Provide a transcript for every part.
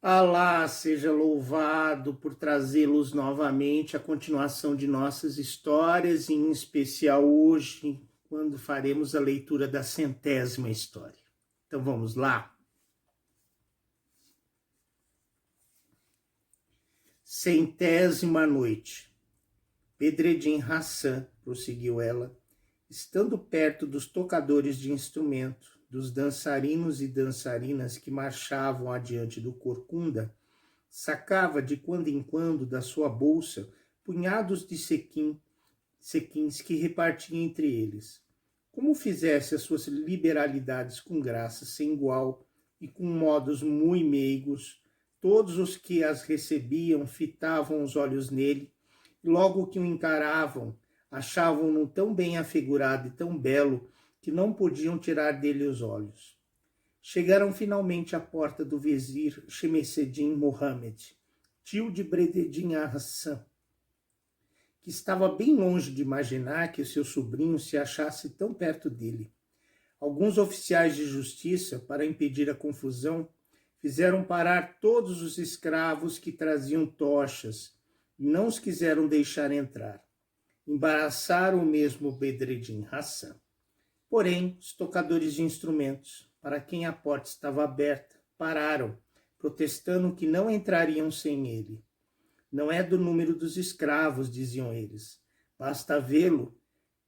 Alá seja louvado por trazê-los novamente à continuação de nossas histórias, e em especial hoje, quando faremos a leitura da 100ª história. Então vamos lá? 100ª noite. Bedreddin Hassan, prosseguiu ela, estando perto dos tocadores de instrumento, dos dançarinos e dançarinas que marchavam adiante do corcunda, sacava de quando em quando da sua bolsa punhados de sequins que repartia entre eles. Como fizesse as suas liberalidades com graça sem igual e com modos muito meigos, todos os que as recebiam fitavam os olhos nele, e logo que o encaravam, achavam-no tão bem afigurado e tão belo que não podiam tirar dele os olhos. Chegaram finalmente à porta do vizir Shemeseddin Mohammed, tio de Bedreddin Hassan, que estava bem longe de imaginar que o seu sobrinho se achasse tão perto dele. Alguns oficiais de justiça, para impedir a confusão, fizeram parar todos os escravos que traziam tochas e não os quiseram deixar entrar. Embaraçaram mesmo Bedreddin Hassan. Porém, os tocadores de instrumentos, para quem a porta estava aberta, pararam, protestando que não entrariam sem ele. Não é do número dos escravos, diziam eles. Basta vê-lo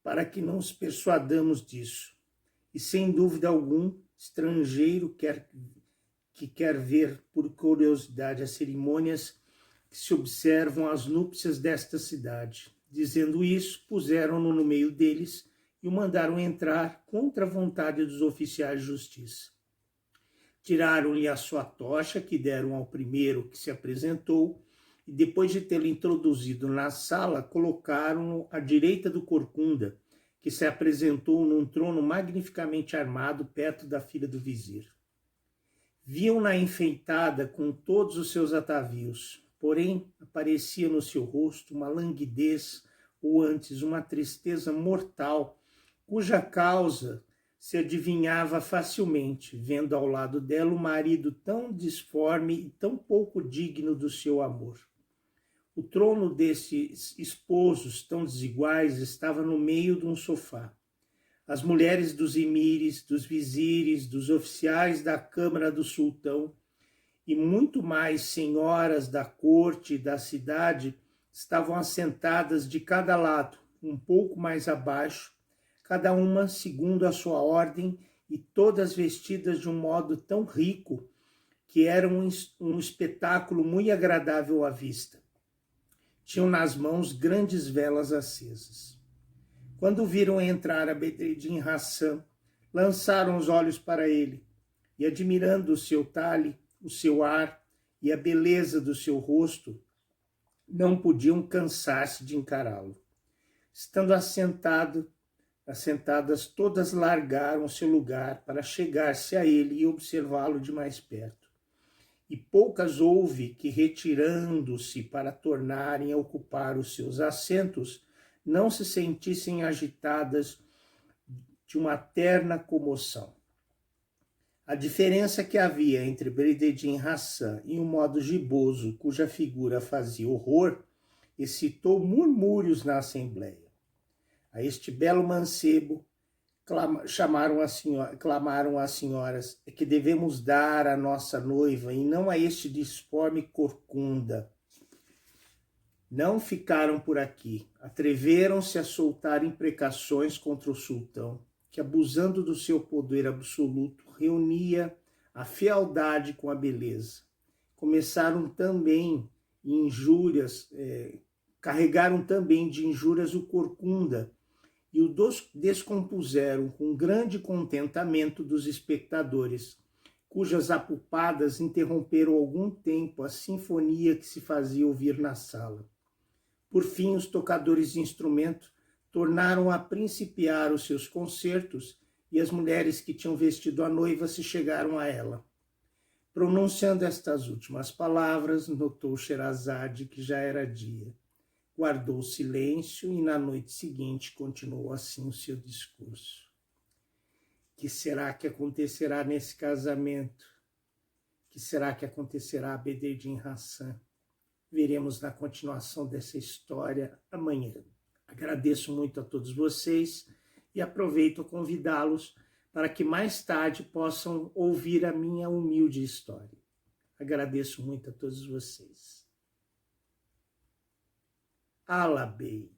para que não os persuadamos disso. E sem dúvida algum, estrangeiro que quer ver por curiosidade as cerimônias que se observam às núpcias desta cidade. Dizendo isso, puseram-no no meio deles e o mandaram entrar contra a vontade dos oficiais de justiça. Tiraram-lhe a sua tocha, que deram ao primeiro que se apresentou, e depois de tê-lo introduzido na sala, colocaram-no à direita do corcunda, que se apresentou num trono magnificamente armado perto da filha do vizir. Viam-na enfeitada com todos os seus atavios, porém aparecia no seu rosto uma languidez, ou antes uma tristeza mortal, cuja causa se adivinhava facilmente, vendo ao lado dela o marido tão disforme e tão pouco digno do seu amor. O trono desses esposos tão desiguais estava no meio de um sofá. As mulheres dos emires, dos vizires, dos oficiais da Câmara do Sultão e muito mais senhoras da corte e da cidade estavam assentadas de cada lado, um pouco mais abaixo, cada uma segundo a sua ordem e todas vestidas de um modo tão rico que era um espetáculo muito agradável à vista. Tinham nas mãos grandes velas acesas. Quando viram entrar a Bedreddin Hassan, lançaram os olhos para ele e, admirando o seu talhe, o seu ar e a beleza do seu rosto, não podiam cansar-se de encará-lo. Estando assentadas, todas largaram seu lugar para chegar-se a ele e observá-lo de mais perto. E poucas houve que, retirando-se para tornarem a ocupar os seus assentos, não se sentissem agitadas de uma terna comoção. A diferença que havia entre Bedreddin Hassan e o modo giboso cuja figura fazia horror excitou murmúrios na assembleia. A este belo mancebo clamaram as senhoras: é que devemos dar a nossa noiva e não a este disforme corcunda. Não ficaram por aqui, atreveram-se a soltar imprecações contra o sultão, que, abusando do seu poder absoluto, reunia a fealdade com a beleza. Começaram também carregaram também de injúrias o corcunda, e o descompuseram com grande contentamento dos espectadores, cujas apupadas interromperam algum tempo a sinfonia que se fazia ouvir na sala. Por fim, os tocadores de instrumento tornaram a principiar os seus concertos e as mulheres que tinham vestido a noiva se chegaram a ela. Pronunciando estas últimas palavras, notou Sherazade que já era dia. Guardou silêncio e na noite seguinte continuou assim o seu discurso. Que será que acontecerá nesse casamento? que será que acontecerá a Bedreddin Hassan? Veremos na continuação dessa história amanhã. Agradeço muito a todos vocês e aproveito a convidá-los para que mais tarde possam ouvir a minha humilde história. Agradeço muito a todos vocês. Alabei.